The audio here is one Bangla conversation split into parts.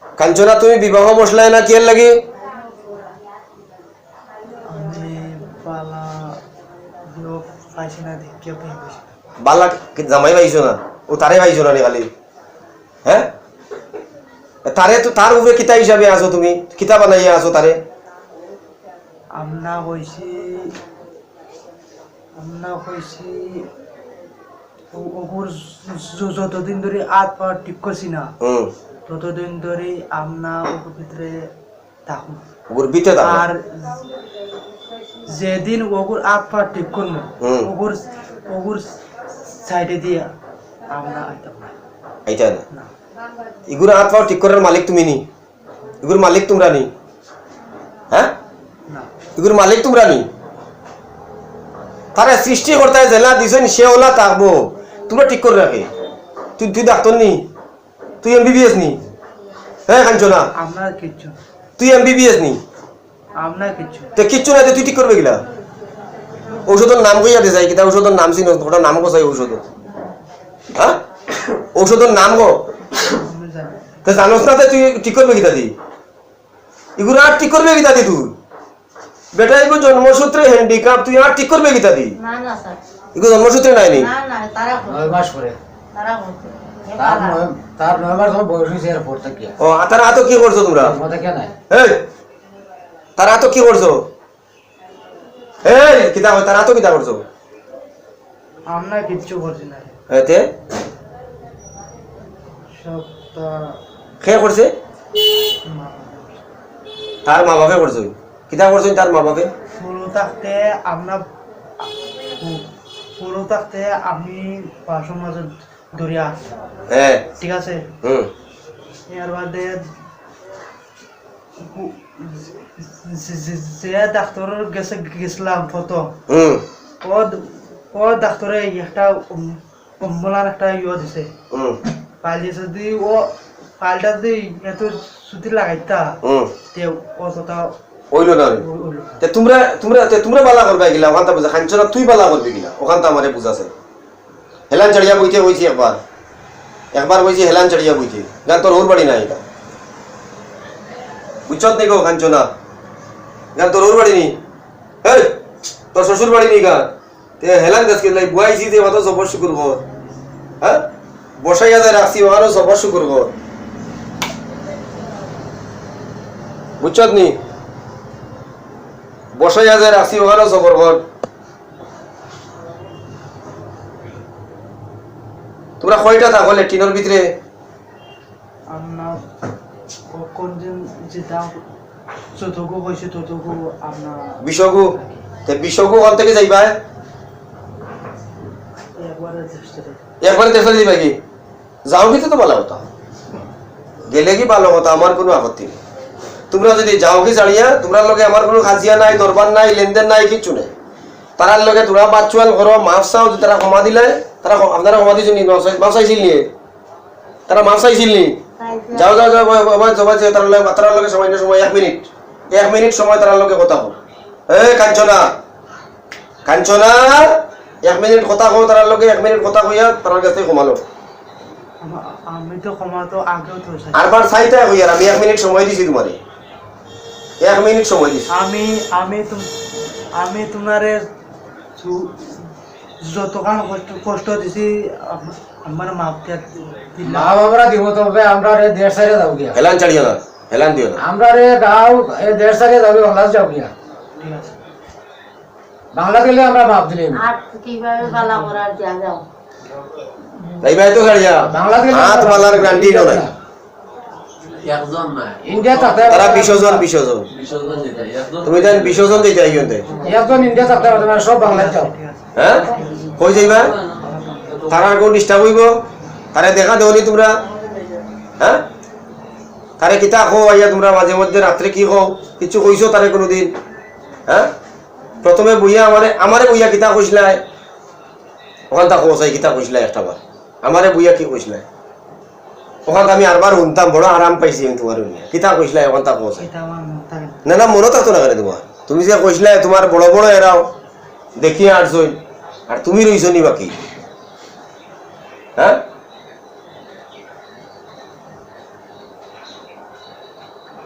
কাঞ্চনা তুমি বিবাহ বসলাই না কি এর লাগে? বালা জামাই পাইছো না, ও তারে পাইছো না খালি? হ্যাঁ, তারে তো তার উপরে কিতা হিসাবে আছো তুমি, কিতা বানাইয়া আছো তারে? আমরা কইছি যতদিন ধরে হাত পা ঠিক করছি না ততদিন ধরে আমরা ওর ভিতরে থাকুন। আর যেদিন ওগুর হাত পা ঠিক করবো ওগুর সাইডে দিয়ে আমরা আইতাম না। আইতা না? ইগুর হাত পা ঠিক করার মালিক তুমি নি? ইগুর মালিক তোমরা নি? হ্যাঁ, ইগুর মালিক তোমরা নি? তারা সৃষ্টি করতে জেলা দিছেন, সে ওলা থাকবো, তোমরা ঠিক করে রাখে। তুই ডাক্তার নি? তুই এমবিবিএস নি? হ্যাঁ কাঞ্চনা, আমরা কিচ্ছু। তুই এমবিবিএস নি? আমরা কিচ্ছু তো কিচ্ছু না, তুই ঠিক করবে গিলা? ঔষধের নাম কইয়া দে যাই, কিতা ঔষধের নাম চিনো? ওটা নাম কোথায় ঔষধ? হ্যাঁ, ঔষধের নাম গো তো জানোস না? তুই ঠিক করবে কিতা দি? এগুলো আর ঠিক করবে কিতা দি? তুই বেটা এগুলো জন্মসূত্রে হ্যান্ডিক্যাপ, তুই আর ঠিক করবে কিতা দি? না না স্যার, এগুলো জন্মসূত্রে নাই নি? না না, তারা 9 মাস পরে তারা বলছে তার 9 মাস বয়স হয়েছে এর পর থেকে। ও তারা তো কি করছো তোমরা? মতে কে নাই এই তারা তো কি করছো? এই কিতা হয়, তারা তো কিতা করছো? আমরা কিচ্ছু করছি না। এতে সব কে করছে? তার মা বাপে করছো? কিতা করছো তার মা বাপে? পুরো থাকতে আমি 5 মাস ধরে আছি, হ্যাঁ ঠিক আছে? এর বাদে যে ডাক্তারের গেছিলাম প্রথম, ও ডাক্তারে একটা অম্বলার একটা ইয়ে দিছে, ফাইল দিছে। যদি ও ফাইলটা যদি এত ছুটি লাগাইতা তে অতটা হইলো না। তোমরা তোমরা তোমরা বালা করবে গিলা ওখানটা বুঝা? খাঞ্চনা তুই বালা করবি গিলা ওখানটা আমারে বুঝাছে। হেলান চড়িয়া বইতে হয়েছি একবার বইছি, হেলান চড়িয়া বইতে গান তোর ওর বাড়ি নাই এটা বুঝছত নি গো কাঞ্চনা? গান তোর ওর বাড়ি নি, এই তোর শ্বশুর বাড়ি নি গান হেলান গাছ কিনলাই বুয়াইছি যে অত সবর শুকুর কর। হ্যাঁ, বসাইয়া যায় রাখছি ওখানেও সবর শুকুর কর, বুঝছত নি? বসাইয়া যায় রাখছি ওখানেও সবর কর। তোমরা কয়টা থাকো ল্যাট্রিনের ভিতরে? আমরা কোন দিন যেটা যতটুকু হয়েছে ততটুকু আমরা বিশগু বিশগু ওখান থেকে যাইবা একবারে চেষ্টা দিবা কি? যাও কি তো ভালো কথা, গেলে কি ভালো কথা, আমার কোনো আপত্তি নেই। তোমরা যদি যাও কি ছাড়িয়া, তোমরা লগে আমার কোনো খাজিয়া নাই, দরবার নাই, লেনদেন নাই, কিচ্ছু নাই। তারার লগে তোরা বাচ্চুয়াল করো, মাফ চাও, তারা ক্ষমা দিলে, তারা আপনারা ক্ষমা দিয়েছেন নি? মাফ চাইছিল নিয়ে তারা মাফ চাইছিল নি? যাও যাও যাও তার লগে সামান্য সময় 1 মিনিট সময় তার লগে কথা হোক। এই কাঞ্চনা কাঞ্চনা 1 মিনিট কথা কো, তার লগে 1 মিনিট কথা কইয়া তার কাছে ক্ষমালো। আমি তো ক্ষমা তো আগেও তো আরবার চাইতে কইয়া আমি 1 মিনিট সময় দিছি তোমারে, 1 মিনিট সময় দিছি। আমি তোমারে যতক্ষণ কষ্ট দিছি আমার মাপ মা বাবারা দিব, তবে আমরা রে দেড় সাইডে যাও গিয়া। হেলান চাড়িও না, হেলান দিও না। আমরা রে গাঁও এই দেড় সাইডে যাবি, বাংলাদেশ যাও গিয়া। ঠিক আছে, বাংলাদেশ গেলে আমরা মাপ দিলাম। আর কিভাবে বালা করার যা যাও যাইবাই তো ছাড়িয়া বাংলাদেশ গেলে হাত মালার গ্যারান্টি নাই। একজন না, ইন্ডিয়া থাকতে তারা 20 জন যেটা একজন তুমি দেন 20 জন দিতে আইতে। একজন ইন্ডিয়া থাকতে পারবে না, সব বাংলাদেশ যাও। ঠিক আছে। হ্যাঁ, কই যাইবা? তারা কোন ডিস্টার্ব হইব? তারে দেখা দেওনি তোমরা? হ্যাঁ, তারে কিতা খো আইয়া তোমরা মাঝে মধ্যে রাত্রে কি খো? কিছু কইছো তারে কোনোদিন? হ্যাঁ, প্রথমে বইয়া আমারে বইয়া কিতা কইছিলাই? ওখান তা কোসাই কিতা কইছিলাই একটা বার আমারে বইয়া কি কইছিলাই? ওখান আমি আরবার শুনতাম, বড় আরাম পাইছি আমি তোমার কিতা কইছিলাই ওখান তা কোসাই। এটা আমার মনে থাকে না। না না, মনে থাকতো না কেন তোমার? তুমি যে কইছিলাই তোমার বড় বড় এরাও দেখিয়ে আসছই, আর তুমি রইছ নি বাকি? হ্যাঁ,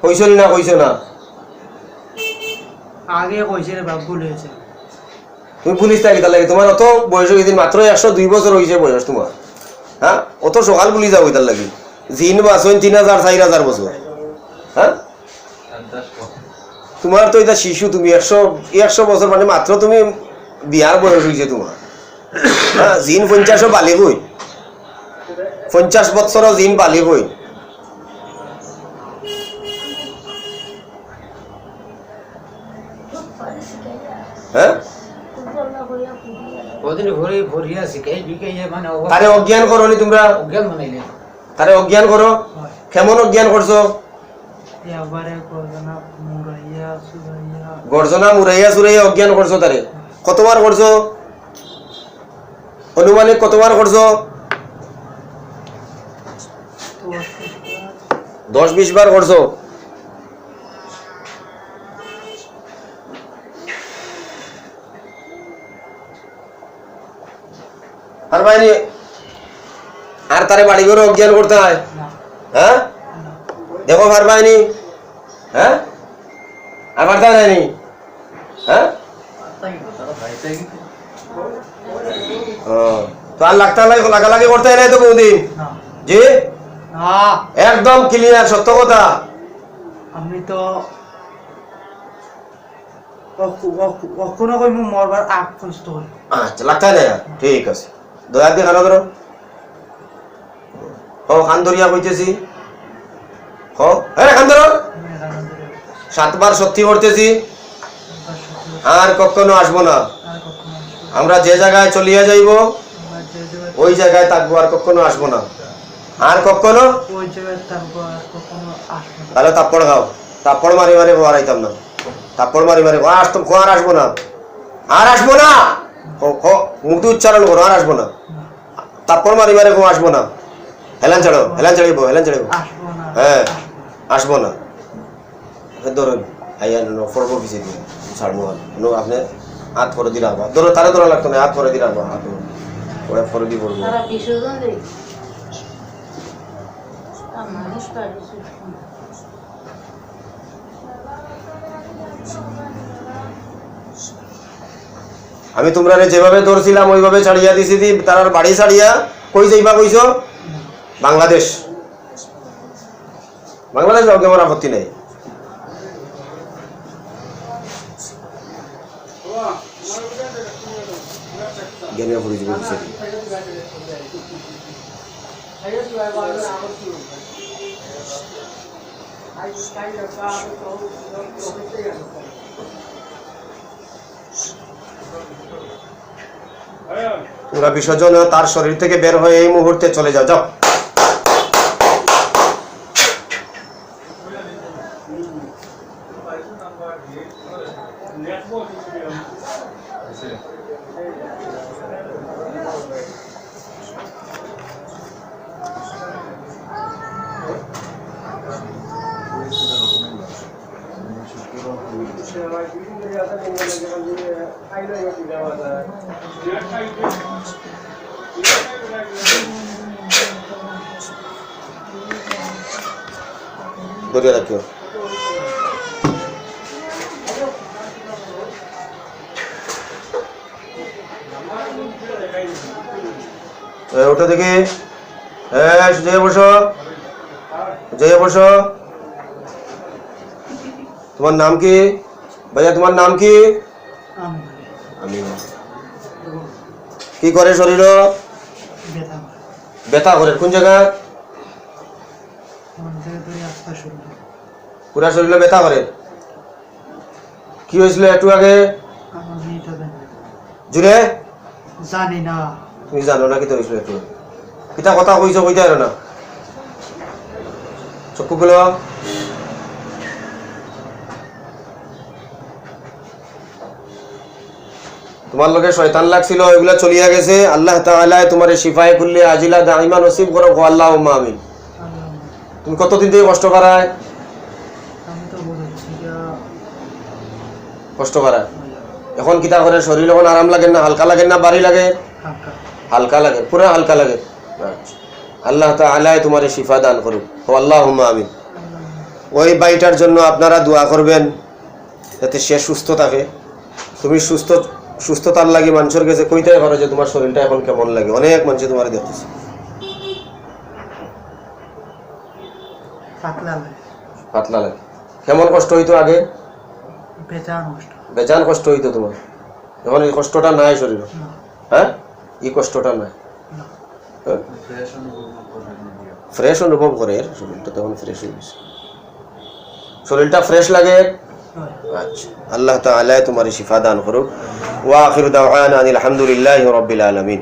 কইছল না কইছো না আগে কইছে রে বাপ ভুল হয়েছে তুমি পুলিশ থাকি তার লাগে তোমার অত বয়স হয়েছে মাত্র 102 বছর হয়েছে বয়স তোমার হ্যাঁ অত সকাল পুলিশ যাও তার লাগে জিন বাসন 3000 4000 বছর হ্যাঁ তোমার তো এটা শিশু তুমি 100 বছর মানে মাত্র তুমি বিয়ার বয়স হয়েছে তোমার হ্যাঁ জিন 50 বালিগ হই 50 বছর জিন বালিগ হই হ্যাঁ ওদিন ভরি ভরিয়া শিখাই বিকাইয়া মানে তারে অজ্ঞান করো নি তোমরা অজ্ঞান বানাইলে তারে অজ্ঞান করো কেমন অজ্ঞান করছো এবারে গজনা মুরাইয়া সুরাইয়া গর্জনা মুরাইয়া সুরাইয়া অজ্ঞান করছো তারে কতবার করছো অনুমানিক কতবার করছো 10-20 বার করছো আর বাইরে আর তারে বাড়ি ঘরে অজ্ঞান করতে হয় না হ্যাঁ দেখো ভার বাইনি হ্যাঁ আর পারতা নাইনি হ্যাঁ তো আর লাগালাগি করতে নাই তো কোনদিন না জি না একদম ক্লিয়ার সত্য কথা আমি তো কখনো কই মরবার আগ পর্যন্ত হই আচ্ছা লাগতা নাই ঠিক আছে দয়া দিয়ে খানা ধরো ও খান ধরিয়া কইতেছি হো আরে খান ধরো 7 বার সত্যি করতেছি আর কখনো আসবো না আমরা যে জায়গায় চলিয়া যাইব ওই জায়গায় থাকবো আর কখনো আসবো না আর কখনো ওই জায়গায় থাকবো আর কখনো আসবো না তাহলে তাপ্পড় খাও তাপ্পড় মারি মারি আইতাম না তাপ্পড় মারি মারি আসতো আর আসবো না আর আসবো না মুখটি উচ্চারণ করো আর আসবো না তাপ্পড় মারি মারি আসবো না হেলান চাড়িব হেলান চাড়িব আসবো না হ্যাঁ আসবো না ধরুন আইয়া ফর্ম অফিসে দিয়ে ছাড়বো আপনি হাত করে দিলে আবার ধরো তারা ধরা লাগতো না হাত করে দিলে আবার হাত ওরা ফরে দিয়ে পড়বো তারা বিসর্জন দেয় মানুষ পারে আমি তোমরা যেভাবে ধরছিলাম ওইভাবে ছাড়িয়া দিছি তার বাড়ি ছাড়িয়া কই যাইবা কইছো বাংলাদেশ বাংলাদেশ যাও কেমন আপত্তি নেই জ্ঞানীয় পরিচিত তোমরা বিসর্জন তার শরীর থেকে বের হয়ে এই মুহূর্তে চলে যাও যাও ধরে রাখিও ওটা দেখি জয় বসো তোমার নাম কি ভাইয়া তোমার নাম কি আমি কি করে শরীর ব্যথা ব্যথা করে কোন জায়গা পুরা শরীরে ব্যথা করে কি হয়েছিল একটু আগে জুড়ে জানি না তুমি জানো না কি তো হয়েছিল একটু কিতা কথা কইছো কইতে আর না চক্ষু খুলো তোমার লগে শয়তান লাগছিল ওইগুলা চলিয়া গেছে আল্লাহ তাআলা তোমার শিফায়ে কুল্লি আজিলা দাইমা নসিব করো আল্লাহুম্মা আমিন তুমি কতদিন থেকে কষ্ট করায় আমি তো বলছি কষ্ট করায় এখন কিতা করে শরীর এখন আরাম লাগে না হালকা লাগে না ভারী লাগে হালকা লাগে পুরা হালকা লাগে আচ্ছা আল্লাহ তাআলা তোমার শিফা দান করুক আল্লাহুম্মা আমিন ওই ভাইটার জন্য আপনারা দোয়া করবেন যাতে সে সুস্থ থাকে। তুমি সুস্থতার লাগে মানুষের কাছে কইতে পারো যে তোমার শরীরটা এখন কেমন লাগে। অনেক মানুষ তোমার দেখতেছে পাতলা লাগে। কেমন কষ্ট হইতো আগে? বেজান কষ্ট হইতো তোমার, এখন এই কষ্টটা নাই শরীর। হ্যাঁ, এই কষ্টটা নাই, ফ্রেশ অনুভব করে শরীরটা, তখন ফ্রেশ হয়ে গেছে, শরীরটা ফ্রেশ লাগে। আচ্ছা, আল্লাহ তাআলা তোমার শিফা দান করুক। ওয়া আখিরু দাওয়ানা আনিল হামদুলিল্লাহি রাব্বিল আলামিন।